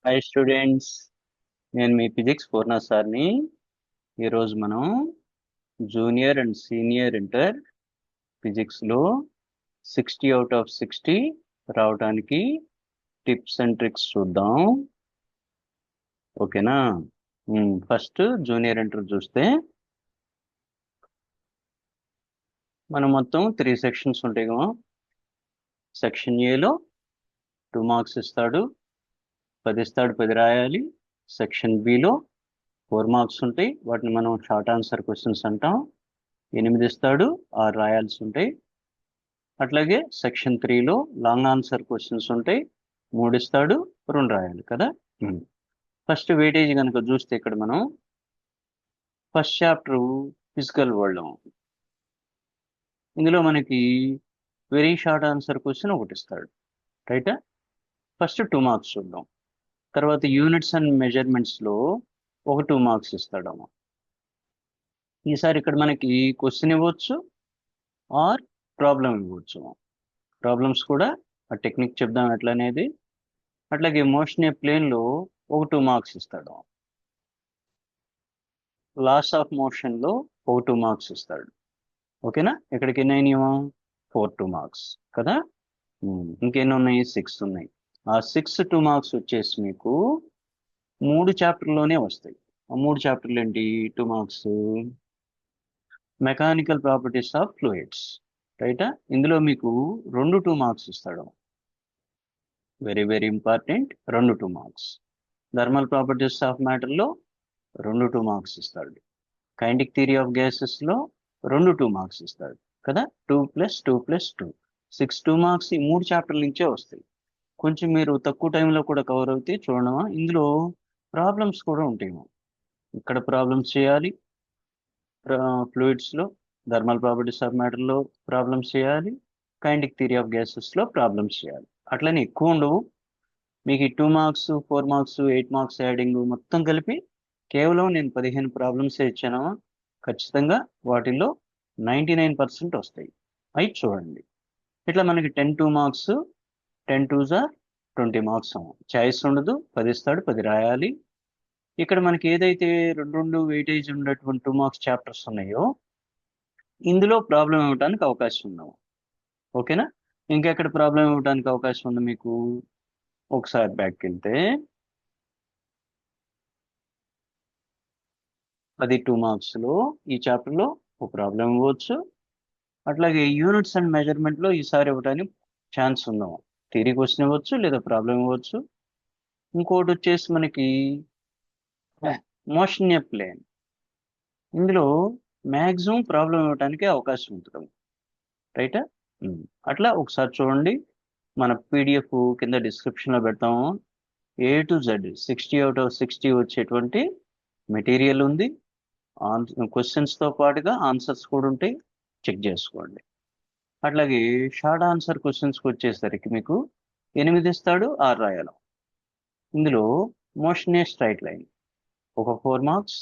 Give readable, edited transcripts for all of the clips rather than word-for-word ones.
Hi students, నేను మీ physics పూర్ణ సార్ని. ఈరోజు మనం జూనియర్ అండ్ సీనియర్ ఇంటర్ ఫిజిక్స్లో 60 out of 60 రావడానికి టిప్స్ అండ్ ట్రిక్స్ చూద్దాం. ఓకేనా? ఫస్ట్ జూనియర్ ఇంటర్ చూస్తే మనం మొత్తం 3 సెక్షన్స్ ఉంటాయి కదా. సెక్షన్ ఏలో 2 మార్క్స్ ఇస్తాడు, 10 ఇస్తాడు, 10 రాయాలి. సెక్షన్ బిలో 4 మార్క్స్ ఉంటాయి, వాటిని మనం షార్ట్ ఆన్సర్ క్వశ్చన్స్ అంటాం. 8 ఇస్తాడు, 6 రాయాల్సి ఉంటాయి. అట్లాగే సెక్షన్ 3లో లాంగ్ ఆన్సర్ క్వశ్చన్స్ ఉంటాయి, 3 ఇస్తాడు, 2 రాయాలి కదా. ఫస్ట్ వెయిటేజ్ కనుక చూస్తే ఇక్కడ మనం ఫస్ట్ చాప్టర్ ఫిజికల్ వరల్డ్, ఇందులో మనకి వెరీ షార్ట్ ఆన్సర్ క్వశ్చన్ ఒకటి ఇస్తాడు, రైటా. ఫస్ట్ 2 మార్క్స్ చూద్దాం. తర్వాత యూనిట్స్ అండ్ మెజర్మెంట్స్లో ఒక 2 మార్క్స్ ఇస్తాడు. ఈసారి ఇక్కడ మనకి క్వశ్చన్ ఇవ్వచ్చు ఆర్ ప్రాబ్లం ఇవ్వచ్చు. ప్రాబ్లమ్స్ కూడా ఆ టెక్నిక్ చెప్దాం ఎట్లా అనేది. అట్లాగే మోషన్ ఏ ప్లేన్లో ఒక 2 మార్క్స్ ఇస్తాడు. లాస్ ఆఫ్ మోషన్లో ఒక 2 మార్క్స్ ఇస్తాడు. ఓకేనా? ఇక్కడికి ఎన్ని అయినాయో 4 2 మార్క్స్ కదా. ఇంకెన్ని ఉన్నాయి? 6 ఉన్నాయి. ఆ 6 2 మార్క్స్ వచ్చేసి మీకు 3 చాప్టర్లోనే వస్తాయి. ఆ 3 చాప్టర్లు ఏంటి? 2 marks mechanical properties of fluids, రైటా. ఇందులో మీకు 2 మార్క్స్ ఇస్తాడు. Very very important, 2 marks. Thermal properties of మ్యాటర్లో 2 మార్క్స్ ఇస్తాడు. కైనెటిక్ థియరీ ఆఫ్ గ్యాసెస్లో 2 మార్క్స్ ఇస్తాడు కదా. 2 + 2 + 2 6 2 మార్క్స్ ఈ 3 చాప్టర్ల నుంచే వస్తాయి. కొంచెం మీరు తక్కువ టైంలో కూడా కవర్ అవుతాయి. చూడమా, ఇందులో ప్రాబ్లమ్స్ కూడా ఉంటాయి. ఇక్కడ ప్రాబ్లమ్స్ చేయాలి, ఫ్లూయిడ్స్లో థర్మల్ ప్రాపర్టీస్ ఆఫ్ మ్యాటర్లో ప్రాబ్లమ్స్ చేయాలి, కైనెటిక్ థియరీ ఆఫ్ గ్యాసెస్లో ప్రాబ్లమ్స్ చేయాలి. అట్లనే ఎక్కువ ఉండవు మీకు. ఈ 2 మార్క్స్ 4 మార్క్స్ 8 మార్క్స్ యాడింగ్ మొత్తం కలిపి కేవలం నేను 15 ప్రాబ్లమ్స్ ఇచ్చాను. ఖచ్చితంగా వాటిల్లో 99% వస్తాయి. అవి చూడండి. ఇట్లా మనకి 10 2 marks, 10 2s are 20 marks. Choice ఉండదు, 10 ఇస్తాడు, 10 రాయాలి. ఇక్కడ మనకి ఏదైతే 2 వెయిటేజ్ ఉన్నటువంటి 2 మార్క్స్ చాప్టర్స్ ఉన్నాయో ఇందులో ప్రాబ్లం ఇవ్వడానికి అవకాశం ఉన్నావు. ఓకేనా? ఇంకెక్కడ ప్రాబ్లం ఇవ్వడానికి అవకాశం ఉంది మీకు? ఒకసారి బ్యాక్కి వెళ్తే అది 2 మార్క్స్లో ఈ చాప్టర్లో ఒక ప్రాబ్లం ఇవ్వచ్చు. అట్లాగే యూనిట్స్ అండ్ మెజర్మెంట్లో ఈసారి ఇవ్వడానికి ఛాన్స్ ఉందాం. థియరీ క్వశ్చన్ ఇవ్వచ్చు లేదా ప్రాబ్లం ఇవ్వచ్చు. ఇంకోటి వచ్చేసి మనకి మోషన్ ఏ ప్లేన్, ఇందులో మ్యాక్సిమం ప్రాబ్లం ఇవ్వడానికి అవకాశం ఉంటుంది, రైటా. అట్లా ఒకసారి చూడండి. మన పీడిఎఫ్ కింద డిస్క్రిప్షన్లో పెడతాము. A to Z 60 out of 60 వచ్చేటువంటి మెటీరియల్ ఉంది. క్వశ్చన్స్తో పాటుగా ఆన్సర్స్ కూడా ఉంటాయి, చెక్ చేసుకోండి. అట్లాగే షార్ట్ ఆన్సర్ క్వశ్చన్స్కి వచ్చేసరికి మీకు 8 ఇస్తాడు, 6 రాయాలి. ఇందులో మోషన్ ఏ స్ట్రైట్ లైన్ ఒక 4 మార్క్స్,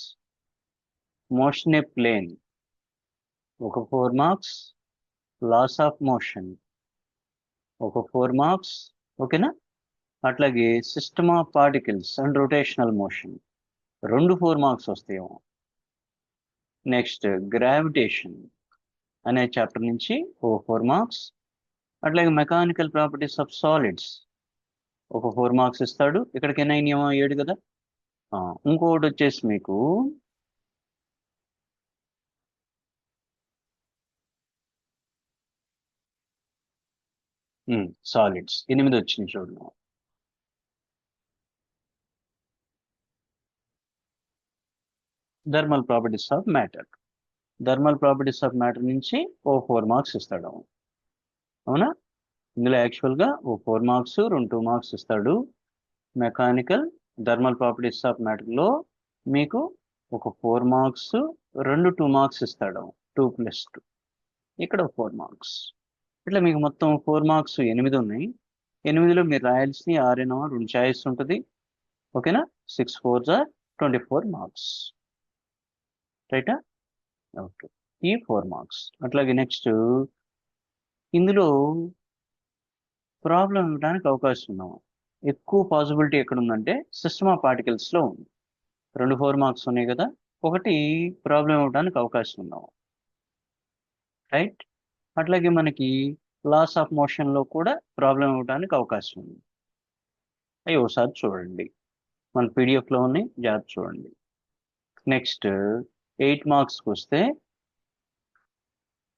మోషన్ ఏ ప్లేన్ ఒక 4 మార్క్స్, లాస్ ఆఫ్ మోషన్ ఒక 4 మార్క్స్. ఓకేనా? అట్లాగే system of particles and rotational motion 4 marks వస్తాయేమో. నెక్స్ట్ గ్రావిటేషన్ అనే చాప్టర్ నుంచి ఒక 4 మార్క్స్. అట్లాగే మెకానికల్ ప్రాపర్టీస్ ఆఫ్ సాలిడ్స్ ఒక 4 మార్క్స్ ఇస్తాడు. ఇక్కడికి ఎన్ని అయినాయేమో? 7 కదా. ఇంకొకటి వచ్చేసి మీకు సాలిడ్స్ 8 వచ్చింది చూడండి. Thermal properties of matter, thermal properties of matter నుంచి ఓ 4 మార్క్స్ ఇస్తాడు. అవునా? ఇందులో యాక్చువల్గా ఓ 4 మార్క్స్ 2 మార్క్స్ ఇస్తాడు. మెకానికల్ థర్మల్ ప్రాపర్టీస్ ఆఫ్ మ్యాటర్లో మీకు ఒక 4 మార్క్స్ 2 మార్క్స్ ఇస్తాడు. 2 + 2 ఇక్కడ 4 మార్క్స్. ఇట్లా మీకు మొత్తం 4 మార్క్స్ 8 ఉన్నాయి. 8లో మీరు రాయాల్సిన 6 2 చాయిస్ ఉంటుంది. ఓకేనా? 6 4s are 24 మార్క్స్, రైటా. ఓకే, ఈ 4 మార్క్స్. అట్లాగే నెక్స్ట్ ఇందులో ప్రాబ్లం ఇవ్వడానికి అవకాశం ఉన్నాము. ఎక్కువ పాసిబిలిటీ ఎక్కడ ఉందంటే సిస్టమ్ ఆఫ్ పార్టికల్స్లో ఉంది. 2 4 మార్క్స్ ఉన్నాయి కదా, ఒకటి ప్రాబ్లం ఇవ్వడానికి అవకాశం ఉన్నాం, రైట్. అట్లాగే మనకి లాస్ ఆఫ్ మోషన్లో కూడా ప్రాబ్లం ఇవ్వడానికి అవకాశం ఉంది. అవి ఒకసారి చూడండి, మన పీడిఎఫ్లో ఉన్నాయి, జాగ్రత్త చూడండి. నెక్స్ట్ 8 మార్క్స్కి వస్తే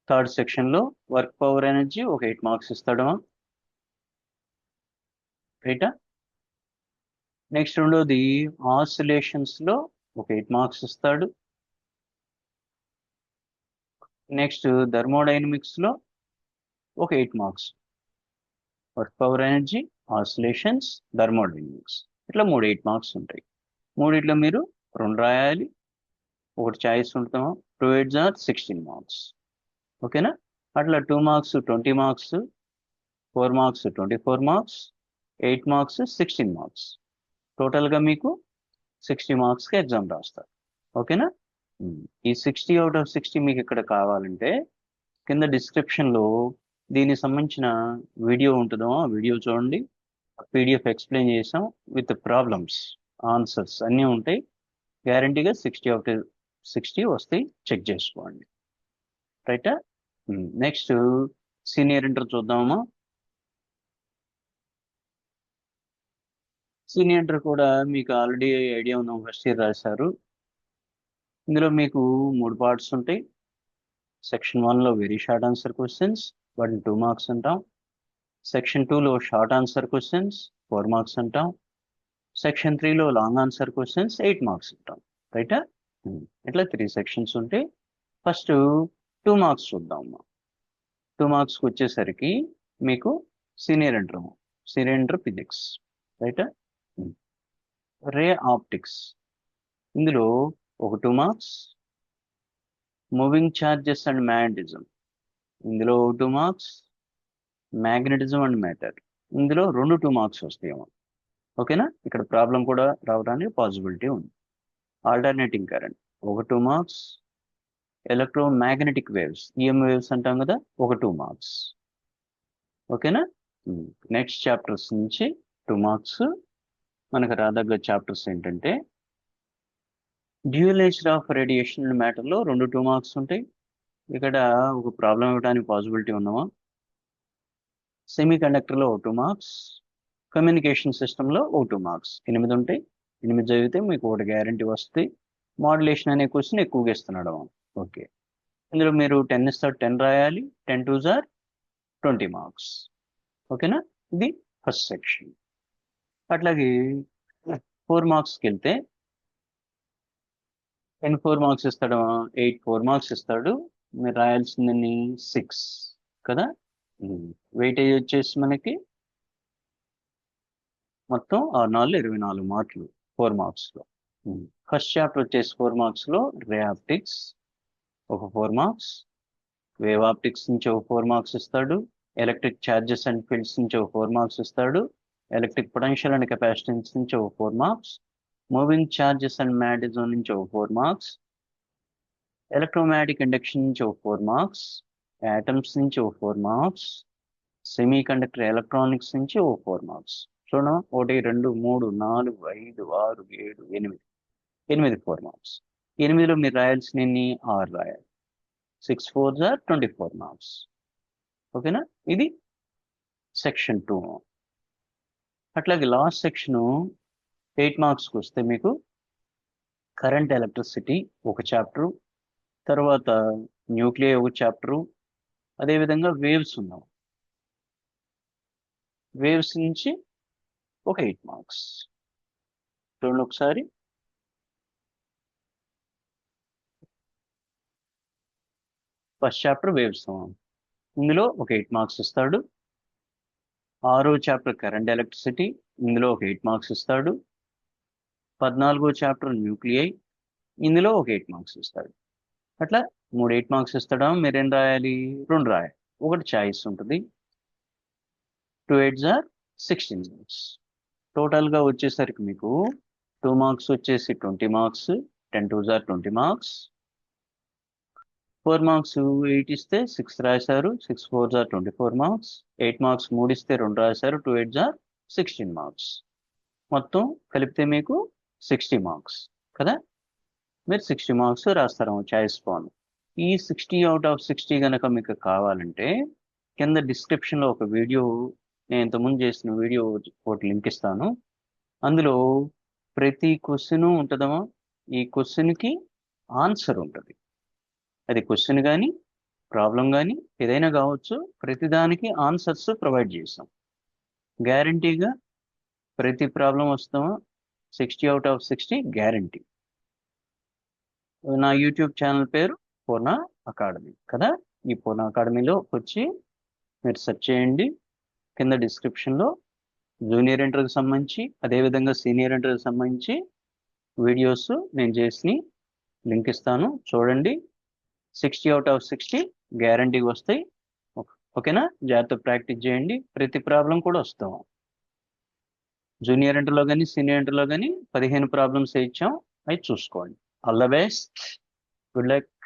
థర్డ్ సెక్షన్లో వర్క్ పవర్ ఎనర్జీ ఒక 8 మార్క్స్ ఇస్తాడమా, రైటా. నెక్స్ట్ రెండోది ఆసిలేషన్స్లో ఒక 8 మార్క్స్ ఇస్తాడు. నెక్స్ట్ థర్మోడైనమిక్స్లో ఒక 8 marks, work power energy, oscillations, thermodynamics, ఇట్లా 8 మార్క్స్ ఉంటాయి. మూడిట్లో మీరు 2 రాయాలి, ఒకటి చాయిస్ ఉంటామా. 2 8 ఆర్ 16 మార్క్స్, ఓకేనా. అట్లా 2 marks 20 marks, 4 marks 24 marks, 8 marks 16 marks, టోటల్గా మీకు 60 మార్క్స్కి ఎగ్జామ్ రాస్తారు, ఓకేనా. ఈ 60 అవుట్ ఆఫ్ 60 మీకు ఇక్కడ కావాలంటే కింద డిస్క్రిప్షన్లో దీనికి సంబంధించిన వీడియో ఉంటుందో ఆ వీడియో చూడండి. పీడిఎఫ్ ఎక్స్ప్లెయిన్ చేసాం విత్ ప్రాబ్లమ్స్, ఆన్సర్స్ అన్నీ ఉంటాయి. గ్యారంటీగా 60 అవుట్ 60 వస్తాయి, చెక్ చేసుకోండి, రైటా. నెక్స్ట్ సీనియర్ ఇంటర్ చూద్దామా. సీనియర్ ఇంటర్ కూడా మీకు ఆల్రెడీ ఐడియా ఉన్న ఫస్ట్ ఇయర్ రాశారు. ఇందులో మీకు 3 పార్ట్స్ ఉంటాయి. సెక్షన్ 1లో వెరీ షార్ట్ ఆన్సర్ క్వశ్చన్స్, వాటిని 2 మార్క్స్ అంటాం. సెక్షన్ 2లో షార్ట్ ఆన్సర్ క్వశ్చన్స్ 4 మార్క్స్ అంటాం. సెక్షన్ 3లో లాంగ్ ఆన్సర్ క్వశ్చన్స్ 8 మార్క్స్ అంటాం, రైటా. ఇట్లా 3 సెక్షన్స్ ఉంటాయి. ఫస్ట్ 2 మార్క్స్ చూద్దాం. 2 మార్క్స్కి వచ్చేసరికి మీకు సీనియర్ ఇంటర్ ఫిజిక్స్, రైటా. రే ఆప్టిక్స్, ఇందులో ఒక 2 marks. Moving charges and magnetism, ఇందులో 2 మార్క్స్. మ్యాగ్నెటిజం అండ్ మ్యాటర్, ఇందులో 2 మార్క్స్ వస్తాయేమో, ఓకేనా. ఇక్కడ ప్రాబ్లం కూడా రావడానికి పాసిబిలిటీ ఉంది. ఆల్టర్నేటింగ్ కరెంట్ ఒక 2 marks. Electromagnetic waves, EM waves అంటాం కదా, ఒక 2 మార్క్స్, ఓకేనా. నెక్స్ట్ చాప్టర్స్ నుంచి 2 మార్క్స్. మనకు రాదగ్గ చాప్టర్స్ ఏంటంటే dual nature of radiation and మ్యాటర్లో 2 మార్క్స్ ఉంటాయి. ఇక్కడ ఒక ప్రాబ్లం ఇవ్వడానికి పాసిబిలిటీ ఉన్నామా. Semi కండక్టర్లో 2 marks. కమ్యూనికేషన్ సిస్టంలో 2 మార్క్స్, 8 ఉంటాయి. 8 చదివితే మీకు ఒకటి గ్యారంటీ వస్తుంది. మాడ్యులేషన్ అనే క్వశ్చన్ ఎక్కువగా ఇస్తున్నాడు, ఓకే. ఇందులో మీరు 10 ఇస్తారు, 10 రాయాలి. 10 2s ఆర్ 20 మార్క్స్, ఓకేనా. ఇది ఫస్ట్ సెక్షన్. అట్లాగే 4 మార్క్స్కి వెళ్తే 10 4 మార్క్స్ ఇస్తాడు, 8 4 మార్క్స్ ఇస్తాడు. మీరు రాయాల్సిందని 6 కదా. వెయిటేజ్ వచ్చేసి మనకి మొత్తం 6 4 24 మార్కులు 4 మార్క్స్లో. ఫస్ట్ చాప్టర్ వచ్చేసి 4 మార్క్స్లో రే ఆప్టిక్స్ ఒక 4 మార్క్స్. వేవ్ ఆప్టిక్స్ నుంచి ఒక 4 మార్క్స్ ఇస్తాడు. ఎలక్ట్రిక్ ఛార్జెస్ అండ్ ఫీల్డ్స్ నుంచి ఒక 4 మార్క్స్ ఇస్తాడు. ఎలక్ట్రిక్ పొటెన్షియల్ అండ్ కెపాసిటెన్స్ నుంచి ఒక 4 marks. Moving charges and magnetism నుంచి ఒక 4 మార్క్స్. ఎలక్ట్రోమాగ్నెటిక్ ఇండక్షన్ నుంచి ఒక 4 మార్క్స్. యాటమ్స్ నుంచి ఒక 4 మార్క్స్. సెమీ కండక్టర్ ఎలక్ట్రానిక్స్ నుంచి ఒక 4 మార్క్స్. చూడండి, 1 2 3 4 5 6 7 8 8 4 మార్క్స్. 8లో మీరు రాయాల్సిన 6 రాయాలి. 6 4s ఆర్ 24 మార్క్స్, ఓకేనా. ఇది సెక్షన్ 2. అట్లాగే లాస్ట్ సెక్షను 8 మార్క్స్కి వస్తే మీకు కరెంట్ ఎలక్ట్రిసిటీ ఒక చాప్టరు, తర్వాత న్యూక్లియర్ ఒక చాప్టరు, అదేవిధంగా వేవ్స్ ఉన్నాం. వేవ్స్ నుంచి ఒక 8 మార్క్స్. చూడండి ఒకసారి. ఫస్ట్ చాప్టర్ వేవ్స్, ఇందులో ఒక 8 మార్క్స్ ఇస్తాడు. 6వ చాప్టర్ కరెంట్ ఎలక్ట్రిసిటీ, ఇందులో ఒక 8 మార్క్స్ ఇస్తాడు. 14వ చాప్టర్ న్యూక్లియై, ఇందులో ఒక 8 మార్క్స్ ఇస్తాడు. అట్లా 3 8 మార్క్స్ ఇస్తాడా. మీరేం రాయాలి, 2 రాయాలి, ఒకటి చాయిస్ ఉంటుంది. 2 8s ఆర్ 16 మార్క్స్. టోటల్గా వచ్చేసరికి మీకు 2 మార్క్స్ వచ్చేసి 20 marks. 10 2s are 20 marks. 4 marks 8 ఇస్తే 6 రాశారు. 6 4s ఆర్ 24 మార్క్స్. 8 మార్క్స్ 3 ఇస్తే 2 రాశారు. 2 8s ఆర్ 16 మార్క్స్. మొత్తం కలిపితే మీకు 60 మార్క్స్ కదా. మీరు 60 మార్క్స్ రాస్తారు చాయిస్ ఫోన్. ఈ 60 అవుట్ ఆఫ్ 60 కనుక మీకు కావాలంటే కింద డిస్క్రిప్షన్లో ఒక వీడియో, నేను ఇంతకుముందు చేసిన వీడియో ఒకటి లింక్ ఇస్తాను. అందులో ప్రతి క్వశ్చన్ ఉంటుందమ్మా. ఈ క్వశ్చన్కి ఆన్సర్ ఉంటుంది. అది క్వశ్చన్ కానీ ప్రాబ్లం కానీ ఏదైనా కావచ్చు, ప్రతిదానికి ఆన్సర్స్ ప్రొవైడ్ చేసాం. గ్యారంటీగా ప్రతి ప్రాబ్లం వస్తామా 60 అవుట్ ఆఫ్ 60 గ్యారంటీ. నా యూట్యూబ్ ఛానల్ పేరు పూర్ణ అకాడమీ కదా. ఈ పూర్ణ అకాడమీలో వచ్చి మీరు సెర్చ్ చేయండి. కింద డిస్క్రిప్షన్లో జూనియర్ ఇంటర్కి సంబంధించి, అదేవిధంగా సీనియర్ ఇంటర్కి సంబంధించి వీడియోస్ నేను చేసి లింక్ ఇస్తాను, చూడండి. 60 అవుట్ ఆఫ్ 60 గ్యారంటీగా వస్తాయి. ఓకేనా. జాగ్రత్త ప్రాక్టీస్ చేయండి. ప్రతి ప్రాబ్లం కూడా వస్తాం. జూనియర్ ఇంటర్లో కానీ సీనియర్ ఇంటర్లో కానీ 15 ప్రాబ్లమ్స్ ఇచ్చాం, అవి చూసుకోండి. All the best, good luck.